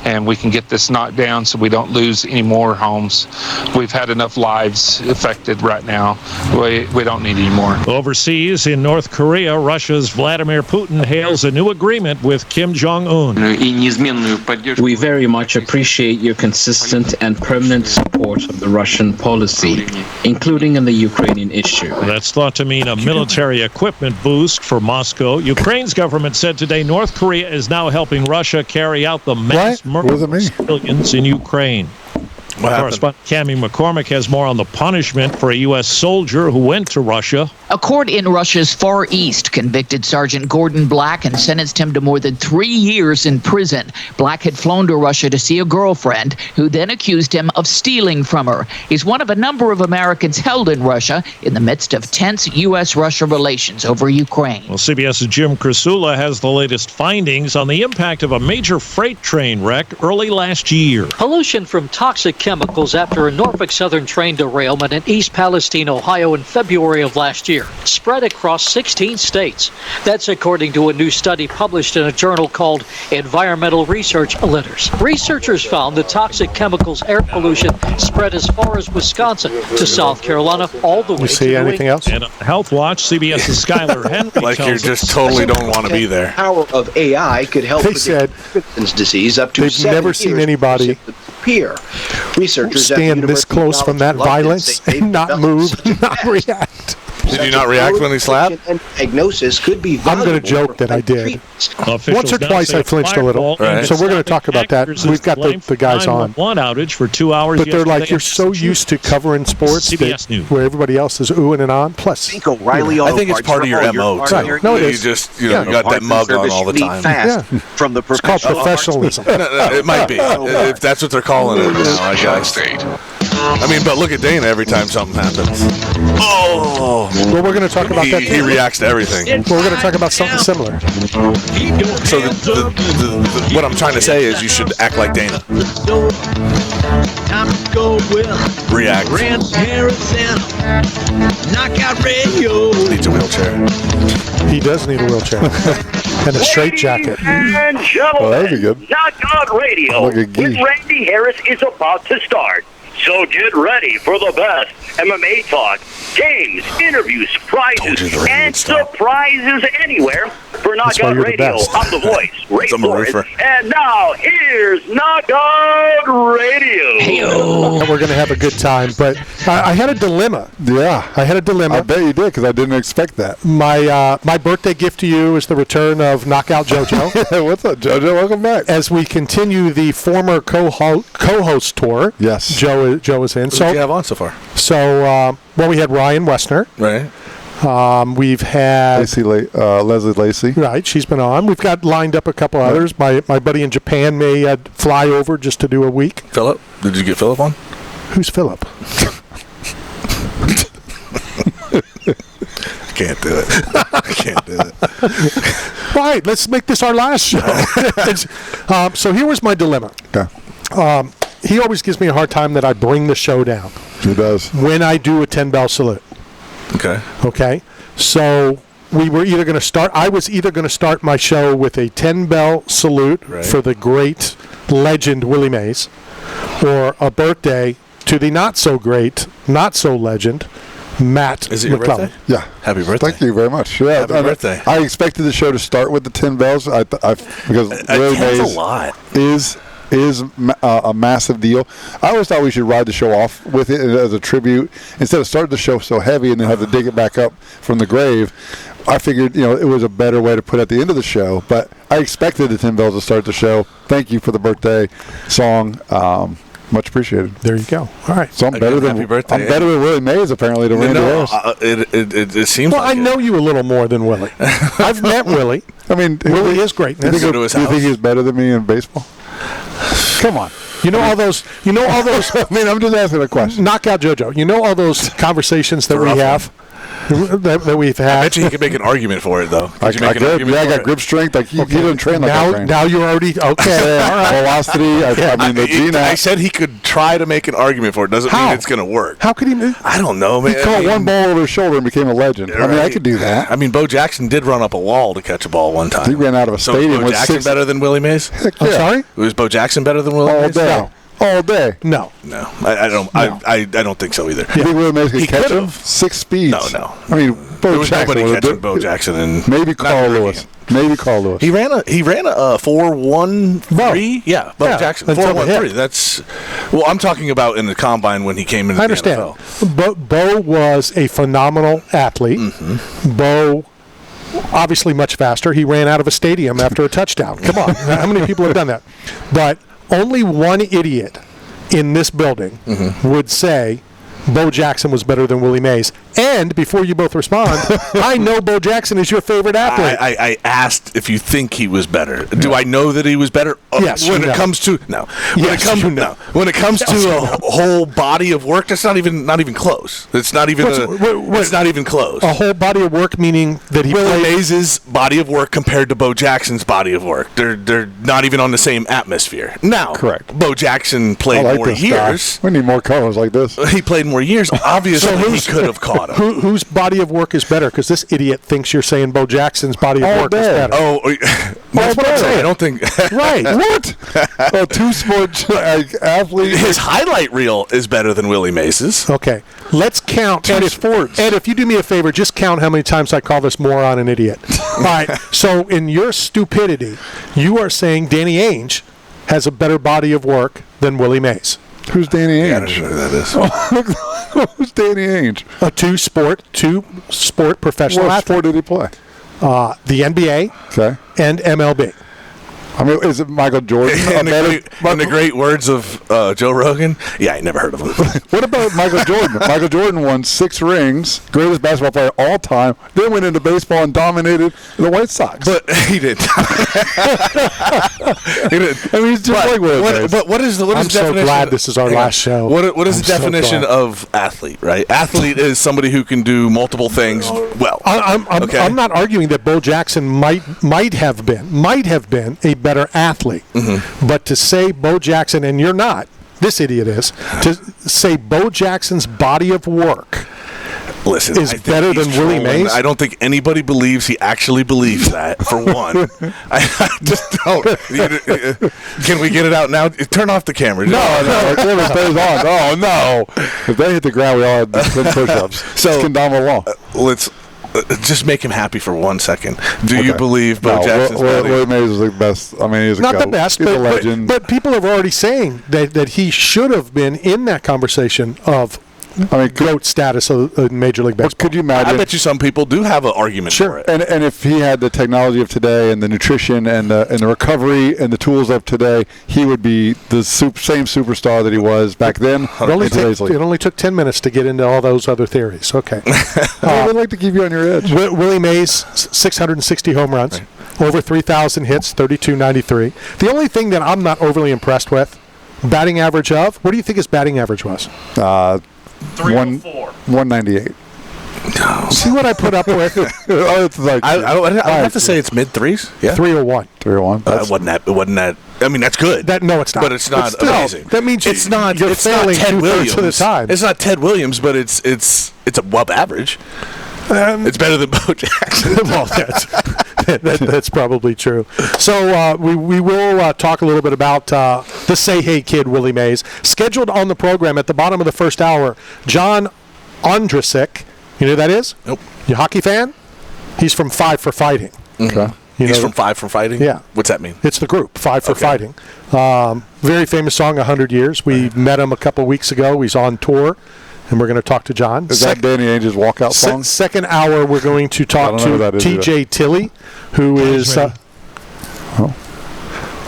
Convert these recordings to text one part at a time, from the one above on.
and we can get this knocked down so we don't lose any more homes. We've had enough lives affected right now. We don't need any more. Overseas in North Korea, Russia's Vladimir Putin hails a new agreement with Kim Jong-un. We very much appreciate your consistent and permanent support of the Russian policy, including in the Ukrainian issue. That's thought to mean a military equipment boost for Moscow. Ukraine's government said today North Korea is now helping Russia carry out the mass murder of civilians in Ukraine. Correspondent Cammie McCormick has more on the punishment for a U.S. soldier who went to Russia. A court in Russia's Far East convicted Sergeant Gordon Black and sentenced him to more than 3 years in prison. Black had flown to Russia to see a girlfriend, who then accused him of stealing from her. He's one of a number of Americans held in Russia in the midst of tense U.S.-Russia relations over Ukraine. Well, CBS's Jim Krasula has the latest findings on the impact of a major freight train wreck early last year. Pollution from toxic chemicals after a Norfolk Southern train derailment in East Palestine, Ohio in February of last year spread across 16 states. That's according to a new study published in a journal called Environmental Research Letters. Researchers found the toxic chemicals air pollution spread as far as Wisconsin to South Carolina, all the way to see anything else? And Health Watch, CBS's Skylar Henry like you just totally don't want to be there. The power of AI could help predict Parkinson's disease up to they've 7 never years seen anybody disappear. Researchers stand this close from that violence and not move, not react. Did you not react when he slapped? Diagnosis could be. I'm going to joke that I did. Once or twice I flinched a little. Right. So we're going to talk about that. We've got the guys on. One outage for 2 hours. But they're like, you're so used to covering sports that, where everybody else is oohing and on. Plus, I think it's part of your MO too. Right. No, it is. You just you got that mug on all the time. From the it's called professionalism. It might be if that's what they're calling it now. I guess. I mean, but look at Dana every time something happens. Oh. Well, we're going to talk about that. He reacts to everything. Well, we're going to talk about something similar. So what I'm trying to say is you should act like Dana. React. Needs a wheelchair. He does need a wheelchair. And a straitjacket. And gentlemen, that'd be good. Knockout Radio with Randy Harris is about to start. So get ready for the best MMA talk, games, interviews, prizes, and surprises anywhere for Knockout Radio. I'm the voice, Ray Forrest. And now, here's Knockout Radio. Hey-o. We're going to have a good time, but I had a dilemma. Yeah. I had a dilemma. I bet you did, because I didn't expect that. My birthday gift to you is the return of Knockout JoJo. What's up, JoJo? Welcome back. As we continue the former co-host tour. Yes. Joe is in. What did you have on so far? So, we had Ryan Westner. Right. We've had Leslie Lacey. Right, she's been on. We've got lined up a couple others. My buddy in Japan may fly over just to do a week. Philip? Did you get Philip on? Who's Philip? I can't do it. All right, let's make this our last show. So here was my dilemma. Okay. He always gives me a hard time that I bring the show down. He does. When I do a 10-bell salute. Okay. So I was either going to start my show with a 10-bell salute for the great legend Willie Mays, or a birthday to the not-so-great, not-so-legend Matt Is it your McClellan. birthday? Yeah. Happy birthday. Thank you very much. Yeah, Happy birthday. I expected the show to start with the 10 bells because Willie Mays a lot. is a massive deal. I always thought we should ride the show off with it as a tribute instead of starting the show so heavy and then have to dig it back up from the grave. I figured, it was a better way to put it at the end of the show, but I expected the 10 bells to start the show. Thank you for the birthday song. Much appreciated. There you go. All right. So I'm better than Willie Mays apparently to Randy Harris. It seems. Well, like I know you a little more than Willie. I've met Willie. I mean, Willie is great. Do you think he's better than me in baseball? Come on. You know all those. I mean, I'm just asking a question. Knockout JoJo. You know all those conversations that we have that we've had. I bet you he could make an argument for it, though. I got grip strength. Like he didn't train like I trained. Now you're already okay. All right. Velocity. I said he could try to make an argument for it. Doesn't mean it's going to work. How could he? I don't know, man. He caught one ball over his shoulder and became a legend. I mean, I could do that. I mean, Bo Jackson did run up a wall to catch a ball one time. He ran out of a stadium. So Bo Jackson better than Willie Mays? Heck yeah. I'm sorry? Was Bo Jackson better than Willie Mays? All day. No. I don't think so either. You think Willie Mays could catch him? 6 speeds. No. I mean, there was nobody catching Bo Jackson. And maybe Carl Lewis. He ran a 4.13. Yeah, Bo Jackson 4.13. That's I'm talking about in the combine when he came into the NFL. Bo was a phenomenal athlete. Mm-hmm. Bo. Obviously much faster. He ran out of a stadium after a touchdown. Come on. How many people have done that? But only one idiot in this building would say Bo Jackson was better than Willie Mays. And before you both respond, I know Bo Jackson is your favorite athlete. I asked if you think he was better. Yeah. Do I know that he was better? Yes. When it comes to When it comes to a whole body of work, that's not even close. It's not even. It's not even close. A whole body of work meaning that he Willie Mays' body of work compared to Bo Jackson's body of work. They're not even on the same atmosphere. Now, correct. Bo Jackson played more years. We need more colors like this. He played more years. Obviously, he could have caught him. Whose body of work is better? Because this idiot thinks you're saying Bo Jackson's body of work is better. Oh, that's what I'm saying. I don't think. Right. What? A two-sport athlete. His highlight reel is better than Willie Mays's. Okay. Let's count. Ed, if you do me a favor, just count how many times I call this moron an idiot. All right. So in your stupidity, you are saying Danny Ainge has a better body of work than Willie Mays. Who's Danny Ainge? I don't know who that is. Who's Danny Ainge? A two-sport professional athlete. What sport did he play? The NBA and MLB. I mean, is it Michael Jordan? In the great words of Joe Rogan, I never heard of him. What about Michael Jordan? Michael Jordan won 6 rings, greatest basketball player all time, then went into baseball and dominated the White Sox. But he didn't. I mean, he's just like Willie Mays. But what is the I'm so glad this is our last show. What is the definition of athlete, right? Athlete is somebody who can do multiple things well. I'm not arguing that Bo Jackson might have been a better athlete. But to say Bo Jackson, and you're not, this idiot is, to say Bo Jackson's body of work is better than Willie Mays? I don't think anybody believes he actually believes that, for one. I just don't. Can we get it out now? Turn off the camera. No, the camera stays on. Oh, no. If they hit the ground, we all had 10 push-ups. So, kendama wall. Let's just make him happy for 1 second. Do you believe Bo Jackson's body? Willie Mays is the best. I mean, he's not the best, he's a legend. But people are already saying that he should have been in that conversation of GOAT status of Major League Baseball. Could you imagine? I bet you some people do have an argument for it. And if he had the technology of today and the nutrition and the recovery and the tools of today, he would be the same superstar that he was back then. It only took 10 minutes to get into all those other theories. Okay. I'd like to keep you on your edge. Willie Mays, 660 home runs, over 3,000 hits, 32.93. The only thing that I'm not overly impressed with, batting average of, what do you think his batting average was? 198. See what I put up with? It's like, I would have to say it's mid-threes. Yeah. 301. 301. It wasn't that. I mean, that's good. No, it's not. But it's not amazing. That means it's not. You're it's failing not Ted Williams of the time. It's not Ted Williams, but it's above average. It's better than Bo Jackson. Well, that's probably true. So we will talk a little bit about the Say Hey Kid, Willie Mays. Scheduled on the program at the bottom of the first hour, John Ondrasik. You know who that is? Nope. You a hockey fan? He's from Five for Fighting. Okay. He's from Five for Fighting? Yeah. What's that mean? It's the group, Five for Fighting. Very famous song, 100 Years. We met him a couple weeks ago. He's on tour. And we're going to talk to John. Is that Danny Ainge's walkout song? Second hour, we're going to talk to TJ Tilley, who is... we're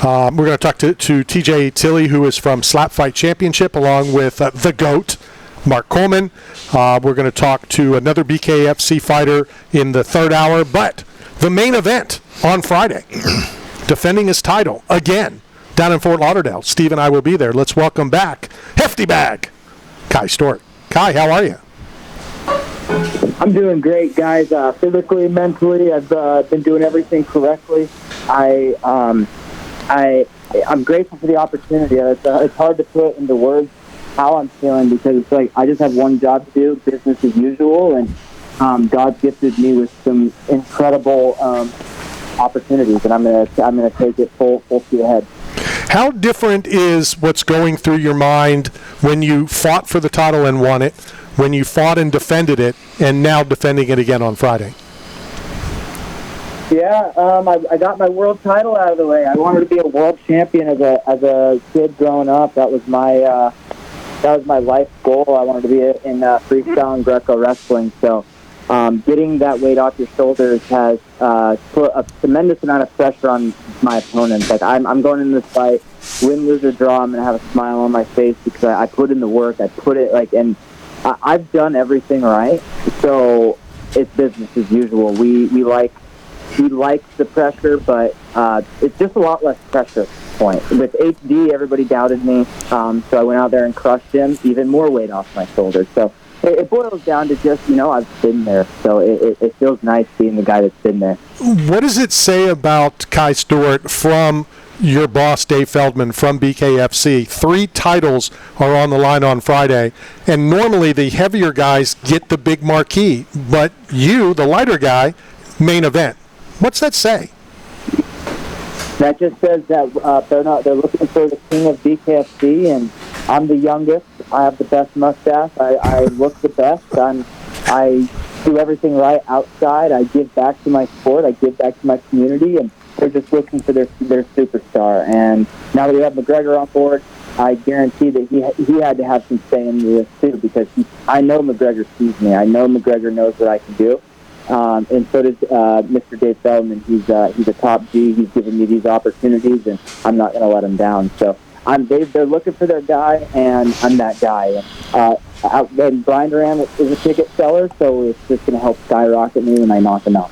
going to talk to TJ Tilley, who is from Slap Fight Championship, along with the GOAT, Mark Coleman. We're going to talk to another BKFC fighter in the third hour. But the main event on Friday, defending his title again down in Fort Lauderdale. Steve and I will be there. Let's welcome back Hefty Bag, Kai Stewart. Kai, how are you? I'm doing great, guys. Physically, mentally, I've been doing everything correctly. I'm grateful for the opportunity. It's hard to put into words how I'm feeling because it's like I just have one job to do, business as usual, and God's gifted me with some incredible opportunities, and I'm gonna take it full speed ahead. How different is what's going through your mind when you fought for the title and won it, when you fought and defended it, and now defending it again on Friday? Yeah, I got my world title out of the way. I wanted to be a world champion as a kid growing up. That was my life goal. I wanted to be in freestyle and Greco wrestling. So getting that weight off your shoulders has put a tremendous amount of pressure on my opponents. Like I'm going in this fight, win, lose, or draw, I'm going to have a smile on my face because I put in the work. I put it and I've done everything right. So it's business as usual. We like the pressure, but it's just a lot less pressure at this point. With HD, everybody doubted me, so I went out there and crushed him, even more weight off my shoulders. So it boils down to just, I've been there, so it feels nice being the guy that's been there. What does it say about Kai Stewart from your boss, Dave Feldman, from BKFC? 3 titles are on the line on Friday, and normally the heavier guys get the big marquee, but you, the lighter guy, main event. What's that say? That just says that they're looking for the king of BKFC, and I'm the youngest. I have the best mustache. I look the best. I do everything right outside. I give back to my sport. I give back to my community, and they're just looking for their superstar. And now that we have McGregor on board, I guarantee that he had to have some say in this too, because I know McGregor sees me. I know McGregor knows what I can do. And so does Mr. Dave Feldman. He's a top G. He's given me these opportunities, and I'm not going to let him down. So they're looking for their guy, and I'm that guy. And Brian Duran is a ticket seller, so it's just going to help skyrocket me when I knock him out.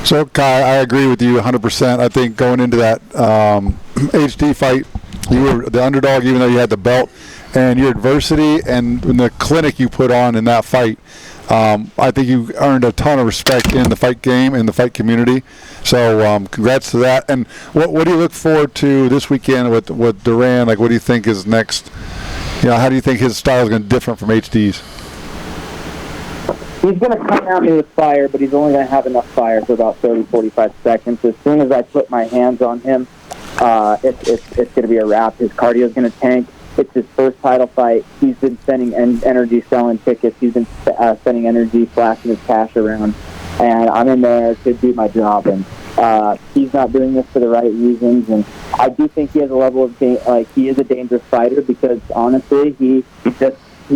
So, Kai, I agree with you 100%. I think going into that HD fight, you were the underdog, even though you had the belt, and your adversity and the clinic you put on in that fight. I think you earned a ton of respect in the fight game and the fight community. So congrats to that. And what do you look forward to this weekend with Duran? Like, what do you think is next? How do you think his style is going to be different from HD's? He's going to come at me with fire, but he's only going to have enough fire for about 30, 45 seconds. As soon as I put my hands on him, it's going to be a wrap. His cardio is going to tank. It's his first title fight. He's been spending energy selling tickets. He's been spending energy flashing his cash around. And I'm in there to do my job. And he's not doing this for the right reasons. And I do think he has a level of he is a dangerous fighter because, honestly, he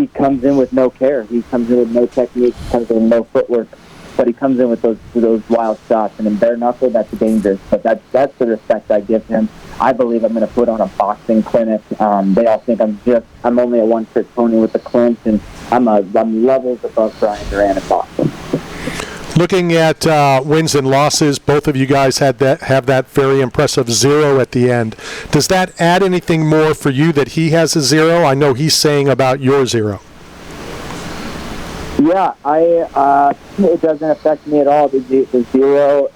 comes in with no care. He comes in with no technique. He comes in with no footwork. But he comes in with those wild shots. And in bare knuckle, that's dangerous. But that's the respect I give him. I believe I'm going to put on a boxing clinic. They all think I'm only a one-trick pony with the clinch, and I'm levels above Brian Duran in boxing. Looking at wins and losses, both of you guys have that very impressive 0 at the end. Does that add anything more for you that he has a 0? I know he's saying about your 0. Yeah, it doesn't affect me at all. The 0.